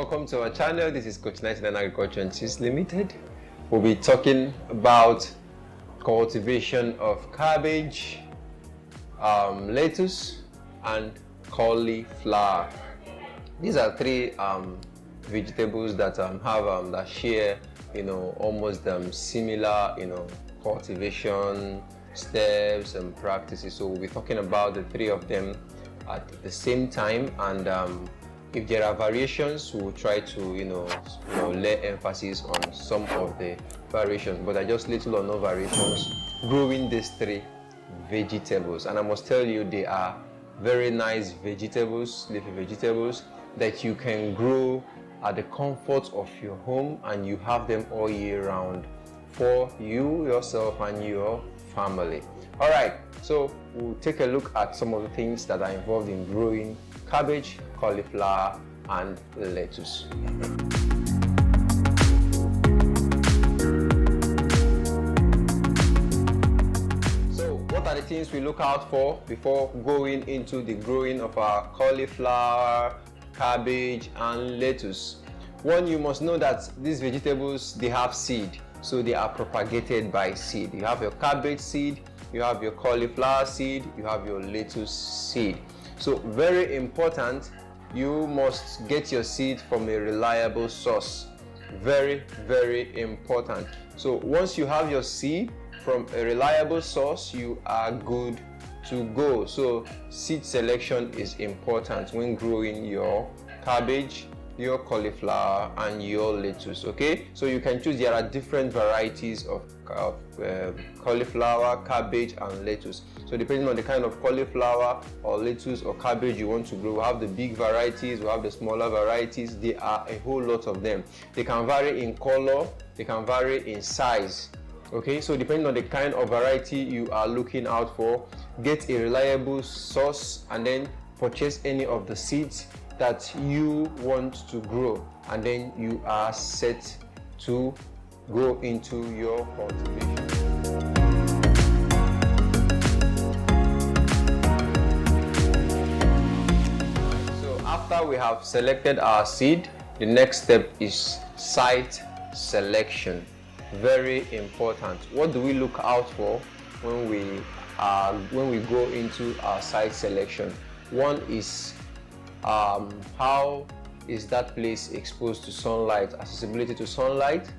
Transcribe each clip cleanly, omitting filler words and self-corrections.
welcome to our channel. This is Coach 99 Agriculture and Seeds Limited. We'll be talking about cultivation of cabbage, lettuce and cauliflower. These are three vegetables that have that share almost similar cultivation steps and practices. So we'll be talking about the three of them at the same time, and if there are variations, we'll try to lay emphasis on some of the variations, but are just little or no variations growing these three vegetables. And I must tell you, they are very nice vegetables, leafy vegetables that you can grow at the comfort of your home, and you have them all year round for you, yourself and your family. All right, so we'll take a look at some of the things that are involved in growing cabbage, cauliflower and lettuce. So what are the things we look out for before going into the growing of our cauliflower, cabbage and lettuce? One, you must know that these vegetables, they have seed, so they are propagated by seed. You have your cabbage seed, you have your cauliflower seed, you have your lettuce seed. So very important, you must get your seed from a reliable source. Very, very important. So once you have your seed from a reliable source, you are good to go. So seed selection is important when growing your cabbage, your cauliflower and your lettuce. Okay, so you can choose. There are different varieties of cauliflower, cabbage and lettuce. So depending on the kind of cauliflower or lettuce or cabbage you want to grow, we have the big varieties, we have the smaller varieties. There are a whole lot of them. They can vary in color, they can vary in size. Okay, so depending on the kind of variety you are looking out for, get a reliable source and then purchase any of the seeds that you want to grow, and then you are set to go into your cultivation. So after we have selected our seed, the next step is site selection. Very important. What do we look out for when we go into our site selection? One is how is that place exposed to sunlight, accessibility to sunlight.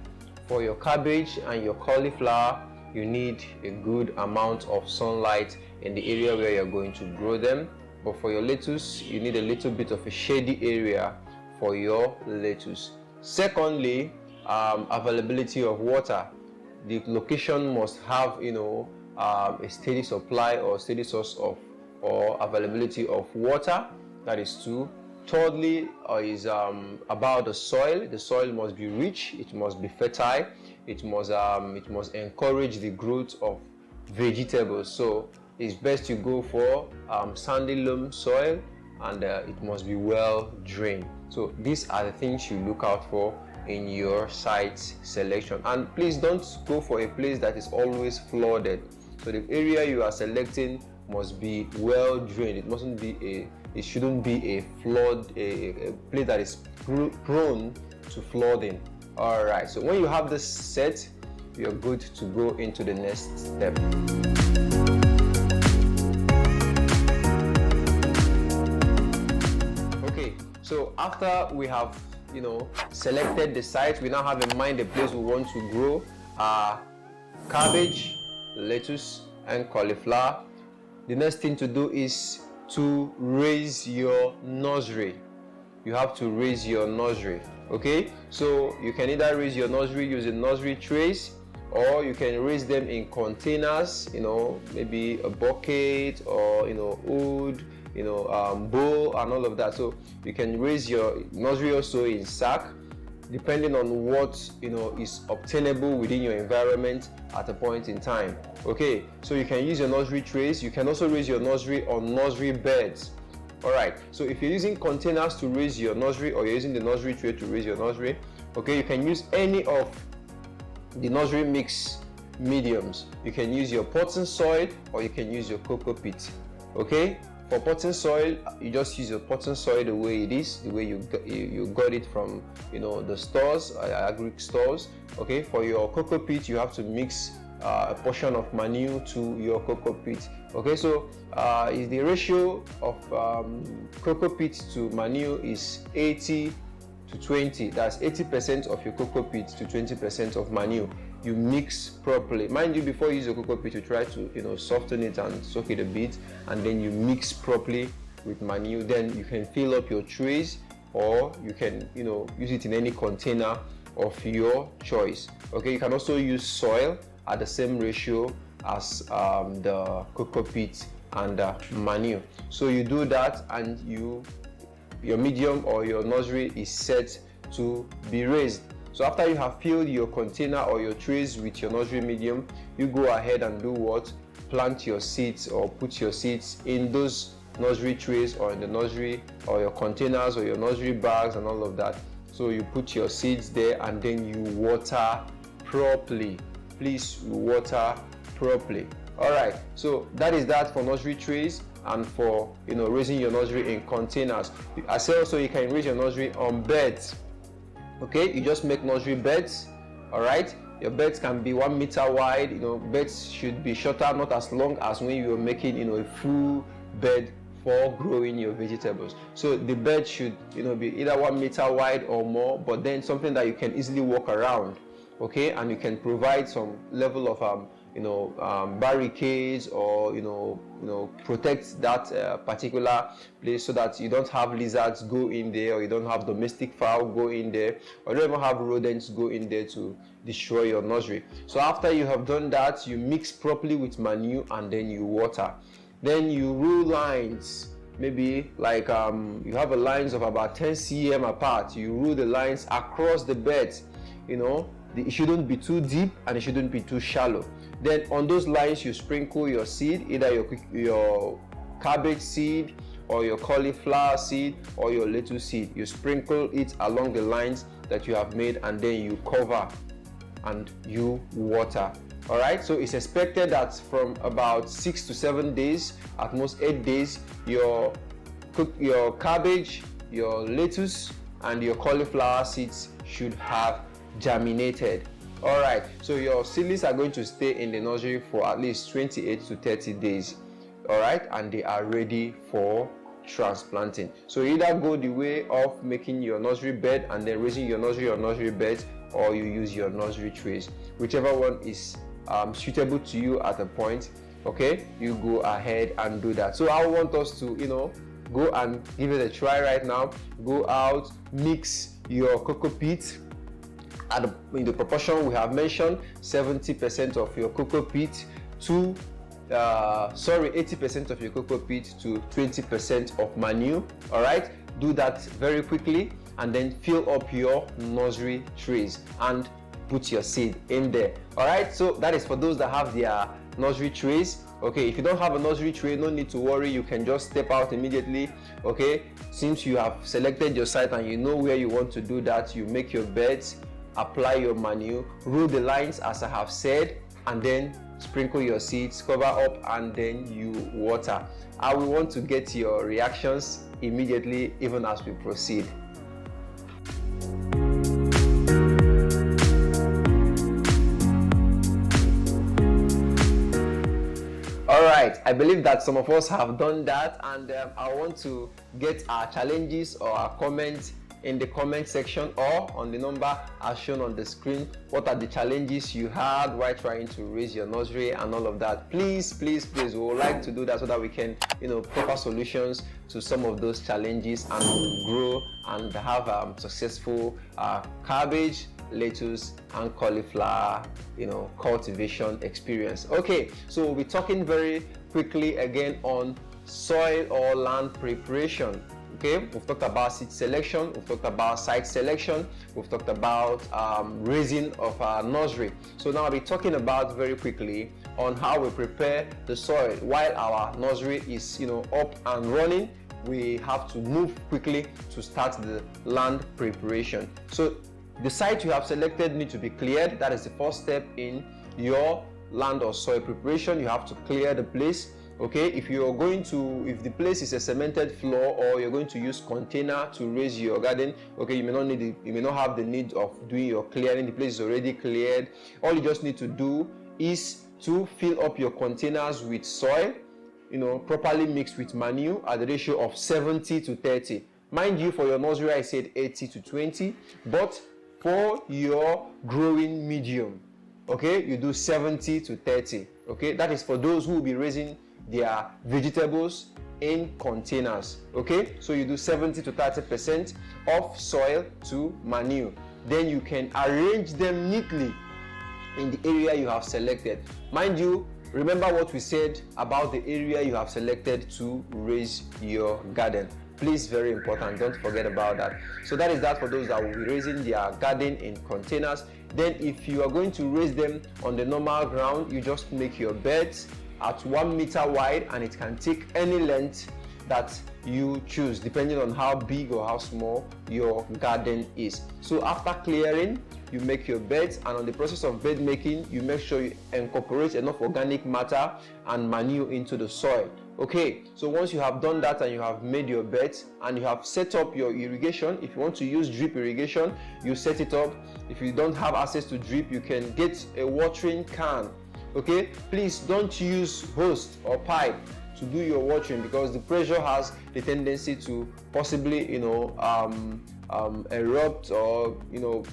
For your cabbage and your cauliflower, you need a good amount of sunlight in the area where you're going to grow them. But for your lettuce, you need a little bit of a shady area for your lettuce. Secondly, availability of water. The location must have a steady supply or steady source of or availability of water. That is two. Thirdly is about the soil. The soil must be rich, it must be fertile, it must encourage the growth of vegetables. So it's best you go for sandy loam soil, and it must be well drained. So these are the things you look out for in your site selection. And please don't go for a place that is always flooded. So the area you are selecting must be well drained. It shouldn't be a place that is prone to flooding. All right, so when you have this set, you're good to go into the next step. Okay, so after we have selected the site, we now have in mind the place we want to grow cabbage, lettuce and cauliflower. The next thing to do is to raise your nursery. You have to raise your nursery. Okay, so you can either raise your nursery using nursery trays, or you can raise them in containers, maybe a bucket or wood, bowl and all of that. So you can raise your nursery also in sack, depending on what is obtainable within your environment at a point in time. Okay, so you can use your nursery trays. You can also raise your nursery on nursery beds. All right, so if you're using containers to raise your nursery, or you're using the nursery tray to raise your nursery, okay, you can use any of the nursery mix mediums. You can use your potting soil, or you can use your cocoa pit. Okay, For potting soil, you just use your potting soil the way it is, the way you got it from, you know, the stores, agri stores. Okay, for your cocoa peat, you have to mix a portion of manure to your cocoa peat. Okay, so is the ratio of cocoa peat to manure is 80 to 20. That's 80% of your cocoa peat to 20% of manure. You mix properly. Mind you, before you use your cocoa peat, you try to, you know, soften it and soak it a bit, and then you mix properly with manure. Then you can fill up your trays, or you can, you know, use it in any container of your choice. Okay, you can also use soil at the same ratio as the cocoa peat and manure. So you do that, and your medium or your nursery is set to be raised. So after you have filled your container or your trays with your nursery medium, you go ahead and do what? Plant your seeds, or put your seeds in those nursery trays, or in the nursery, or your containers, or your nursery bags and all of that. So you put your seeds there, and then you water properly. Please water properly. All right, so that is that for nursery trays and for, you know, raising your nursery in containers. I say also you can raise your nursery on beds. Okay, you just make nursery beds. All right, your beds can be 1 meter wide. You know, beds should be shorter, not as long as when you're making, you know, a full bed for growing your vegetables. So the bed should, you know, be either 1 meter wide or more, but then something that you can easily walk around. Okay, and you can provide some level of barricades, or protect that particular place, so that you don't have lizards go in there, or you don't have domestic fowl go in there, or you don't even have rodents go in there to destroy your nursery. So after you have done that, you mix properly with manure, and then you water. Then you rule lines, maybe like you have a lines of about 10 cm apart. You rule the lines across the beds. You know, it shouldn't be too deep and it shouldn't be too shallow. Then on those lines, you sprinkle your seed, either your cabbage seed, or your cauliflower seed, or your lettuce seed. You sprinkle it along the lines that you have made, and then you cover and you water. All right, so it's expected that from about 6 to 7 days, at most 8 days, your cabbage, your lettuce, and your cauliflower seeds should have germinated. All right, so your seedlings are going to stay in the nursery for at least 28 to 30 days. All right, and they are ready for transplanting. So either go the way of making your nursery bed and then raising your nursery or nursery beds, or you use your nursery trays. Whichever one is suitable to you at a point, okay, you go ahead and do that. So I want us to, go and give it a try right now. Go out, mix your cocoa peat in the proportion we have mentioned. 70% of your cocoa peat to 80% of your cocoa peat to 20% of manure. All right, do that very quickly, and then fill up your nursery trays and put your seed in there. All right, so that is for those that have their nursery trays. Okay, if you don't have a nursery tray, no need to worry, you can just step out immediately. Okay, since you have selected your site and you know where you want to do that, you make your beds, apply your manure, rule the lines as I have said, and then sprinkle your seeds, cover up, and then you water. I will want to get your reactions immediately, even as we proceed. Alright, I believe that some of us have done that, and I want to get our challenges or our comments in the comment section or on the number as shown on the screen. What are the challenges you had while trying to raise your nursery and all of that? Please, we would like to do that so that we can, proper solutions to some of those challenges and grow and have successful cabbage, lettuce, and cauliflower, cultivation experience. Okay, so we'll be talking very quickly again on soil or land preparation. Okay, we've talked about seed selection, we've talked about site selection, we've talked about raising of our nursery. So now I'll be talking about very quickly on how we prepare the soil. While our nursery is up and running, we have to move quickly to start the land preparation. So the site you have selected needs to be cleared. That is the first step in your land or soil preparation. You have to clear the place. Okay, if the place is a cemented floor, or you're going to use container to raise your garden, okay, you may not have the need of doing your clearing. The place is already cleared. All you just need to do is to fill up your containers with soil, properly mixed with manure at the ratio of 70 to 30. Mind you, for your nursery I said 80 to 20, but for your growing medium, okay, you do 70 to 30. Okay, that is for those who will be raising their vegetables in containers. Okay, so you do 70 to 30% of soil to manure. Then you can arrange them neatly in the area you have selected. Mind you, remember what we said about the area you have selected to raise your garden. Please, very important, don't forget about that. So that is that for those that will be raising their garden in containers. Then if you are going to raise them on the normal ground, you just make your beds at 1 meter wide, and it can take any length that you choose depending on how big or how small your garden is. So after clearing, you make your beds, and on the process of bed making, you make sure you incorporate enough organic matter and manure into the soil. Okay, so once you have done that and you have made your beds and you have set up your irrigation, if you want to use drip irrigation, you set it up. If you don't have access to drip, you can get a watering can. Okay, please don't use hose or pipe to do your watering, because the pressure has the tendency to possibly erupt, or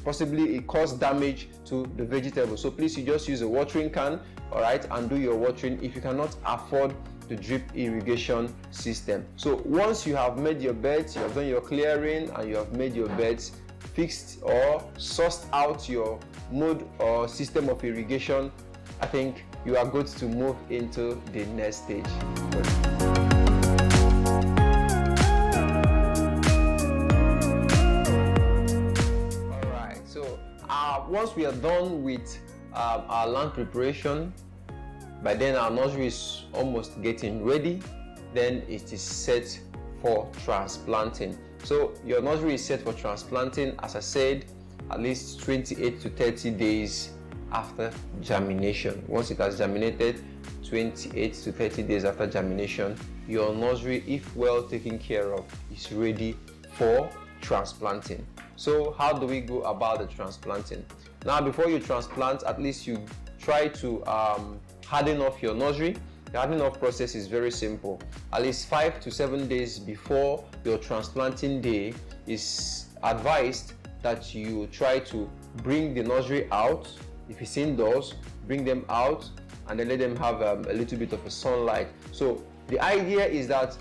possibly it cause damage to the vegetable. So please, you just use a watering can, all right, and do your watering if you cannot afford the drip irrigation system. So once you have made your beds, you have done your clearing, and you have made your beds, fixed or sourced out your mode or system of irrigation, I think you are good to move into the next stage. Alright, so once we are done with our land preparation, by then our nursery is almost getting ready. Then it is set for transplanting. So your nursery is set for transplanting, as I said, at least 28 to 30 days after germination. Once it has germinated, 28 to 30 days after germination, your nursery, if well taken care of, is ready for transplanting. So how do we go about the transplanting? Now, before you transplant, at least you try to harden off your nursery. The hardening off process is very simple. At least 5 to 7 days before your transplanting day, is advised that you try to bring the nursery out. If it's indoors, bring them out and then let them have a little bit of a sunlight. So the idea is that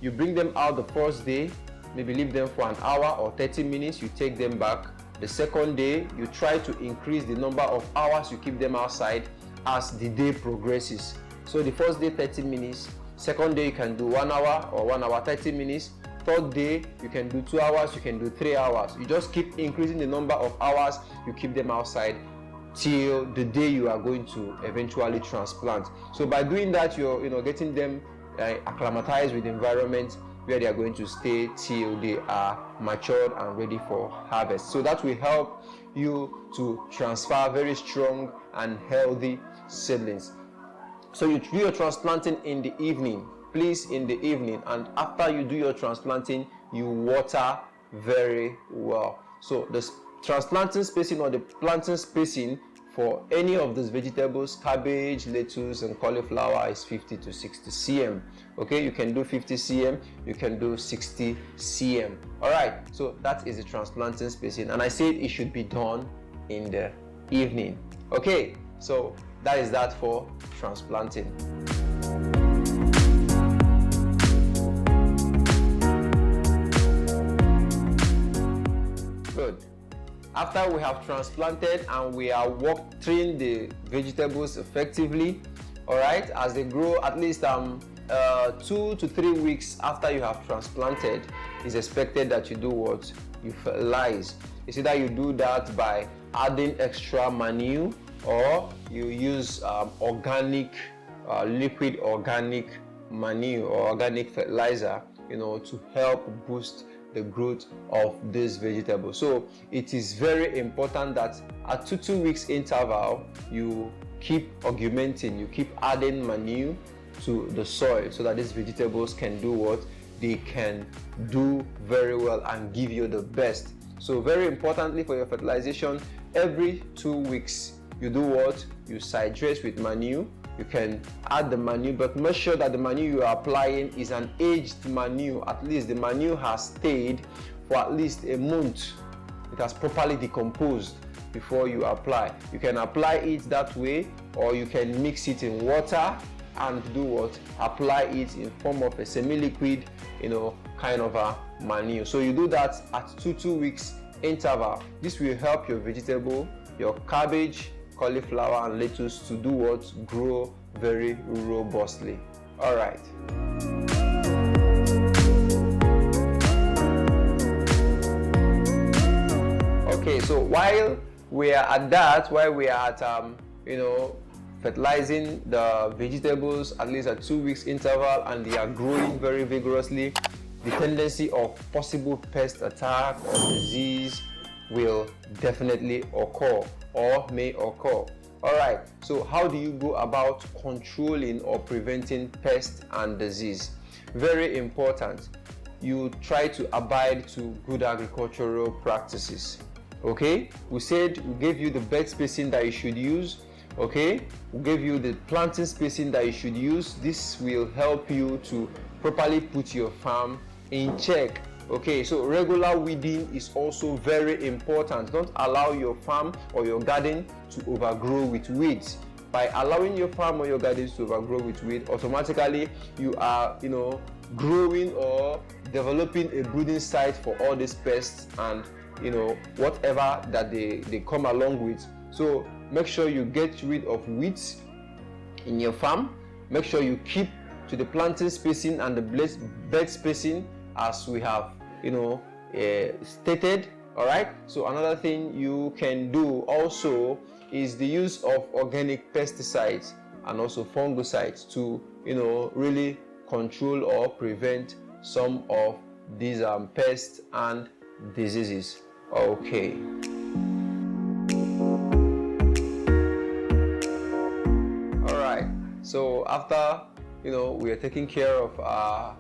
you bring them out the first day, maybe leave them for an hour or 30 minutes, you take them back. The second day, you try to increase the number of hours you keep them outside as the day progresses. So the first day 30 minutes, second day you can do 1 hour or 1 hour 30 minutes, third day you can do 2 hours, you can do 3 hours. You just keep increasing the number of hours you keep them outside till the day you are going to eventually transplant. So by doing that, you're getting them acclimatized with the environment where they are going to stay till they are matured and ready for harvest. So that will help you to transfer very strong and healthy seedlings. So you do your transplanting in the evening, please, in the evening, and after you do your transplanting, you water very well. So the transplanting spacing or the planting spacing for any of these vegetables, cabbage, lettuce, and cauliflower, is 50 to 60 cm. Okay, you can do 50 cm, you can do 60 cm. All right, so that is the transplanting spacing, and I said it should be done in the evening. Okay, so that is that for transplanting. Good. After we have transplanted and we are watering the vegetables effectively, all right, as they grow, at least 2 to 3 weeks after you have transplanted, it's expected that you do what? You fertilize. It's either you do that by adding extra manure, or you use organic, liquid organic manure or organic fertilizer, to help boost the growth of this vegetable. So it is very important that at 2 weeks interval, you keep augmenting, you keep adding manure to the soil so that these vegetables can do what they can do very well and give you the best. So very importantly for your fertilization, every 2 weeks you do what? You side dress with manure. You can add the manure, but make sure that the manure you are applying is an aged manure. At least the manure has stayed for at least a month. It has properly decomposed before you apply. You can apply it that way, or you can mix it in water and do what? Apply it in form of a semi-liquid, kind of a manure. So you do that at 2 weeks interval. This will help your vegetable, your cabbage, cauliflower and lettuce to do what? Grow very robustly. All right. Okay, so while we are at that, fertilizing the vegetables at least at 2 weeks interval, and they are growing very vigorously, the tendency of possible pest attack or disease will definitely occur or may occur. All right, so how do you go about controlling or preventing pest and disease? Very important. You try to abide to good agricultural practices. Okay, we gave you the bed spacing that you should use. Okay, we gave you the planting spacing that you should use. This will help you to properly put your farm in check. Okay, so regular weeding is also very important. Don't allow your farm or your garden to overgrow with weeds. By allowing your farm or your garden to overgrow with weeds, automatically you are growing or developing a breeding site for all these pests and whatever that they come along with. So make sure you get rid of weeds in your farm. Make sure you keep to the planting spacing and the bed spacing as we have stated. All right, so another thing you can do also is the use of organic pesticides and also fungicides to really control or prevent some of these pests and diseases. Okay. All right, so after we are taking care of our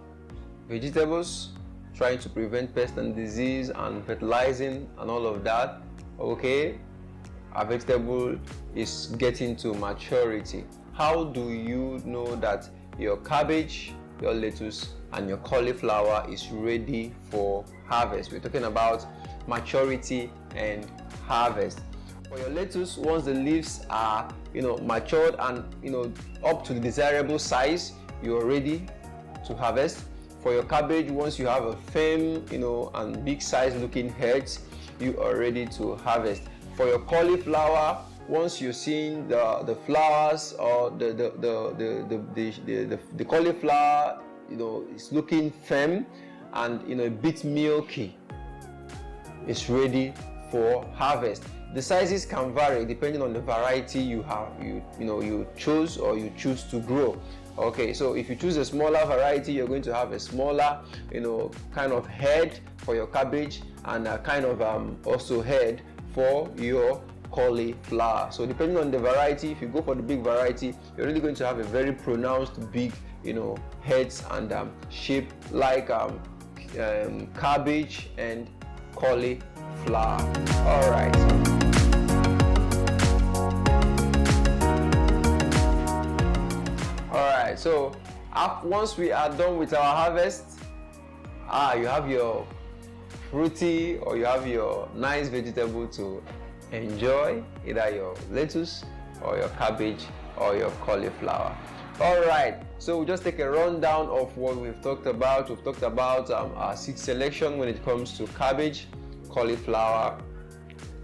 vegetables, trying to prevent pest and disease and fertilizing and all of that, okay, our vegetable is getting to maturity. How do you know that your cabbage, your lettuce and your cauliflower is ready for harvest? We're talking about maturity and harvest. For your lettuce, once the leaves are matured and up to the desirable size, you're ready to harvest. For your cabbage, once you have a firm and big size looking heads, you are ready to harvest. For your cauliflower, once you're seeing the flowers or the cauliflower is looking firm and a bit milky, it's ready for harvest. The sizes can vary depending on the variety you choose or you choose to grow. Okay, so if you choose a smaller variety, you're going to have a smaller kind of head for your cabbage and a kind of also head for your cauliflower. So depending on the variety, if you go for the big variety, you're really going to have a very pronounced big heads and shape like cabbage and cauliflower. All right. Alright, so once we are done with our harvest, you have your fruity or you have your nice vegetable to enjoy, either your lettuce or your cabbage or your cauliflower. Alright, so we'll just take a rundown of what we've talked about. We've talked about our seed selection when it comes to cabbage, cauliflower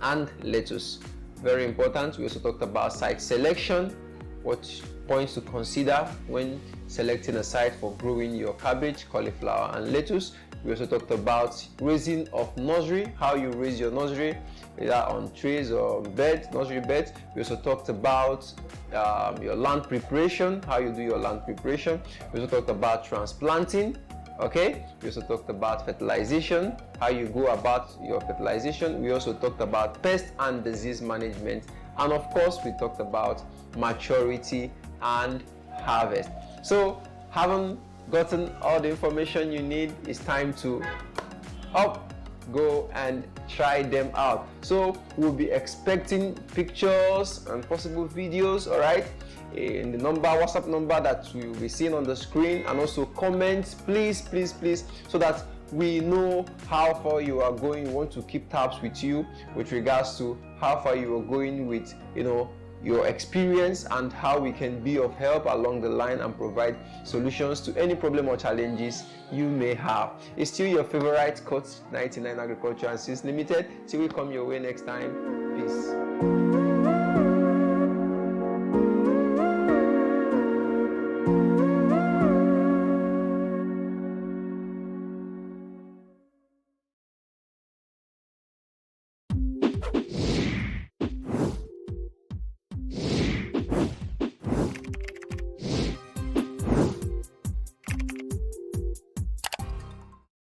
and lettuce. Very important. We also talked about site selection, what points to consider when selecting a site for growing your cabbage, cauliflower and lettuce. We also talked about raising of nursery, how you raise your nursery, either on trays or beds, nursery beds. We also talked about your land preparation, how you do your land preparation. We also talked about transplanting. Okay, we also talked about fertilization, how you go about your fertilization. We also talked about pest and disease management, and of course we talked about maturity and harvest. So having gotten all the information you need, it's time to go and try them out. So we'll be expecting pictures and possible videos, all right, in the WhatsApp number that we will be seeing on the screen, and also comments, please, so that we know how far you are going. We want to keep tabs with you with regards to how far you are going with, your experience, and how we can be of help along the line and provide solutions to any problem or challenges you may have. It's still your favorite coach, 99 Agriculture and Seeds Limited. Till we come your way next time. Peace.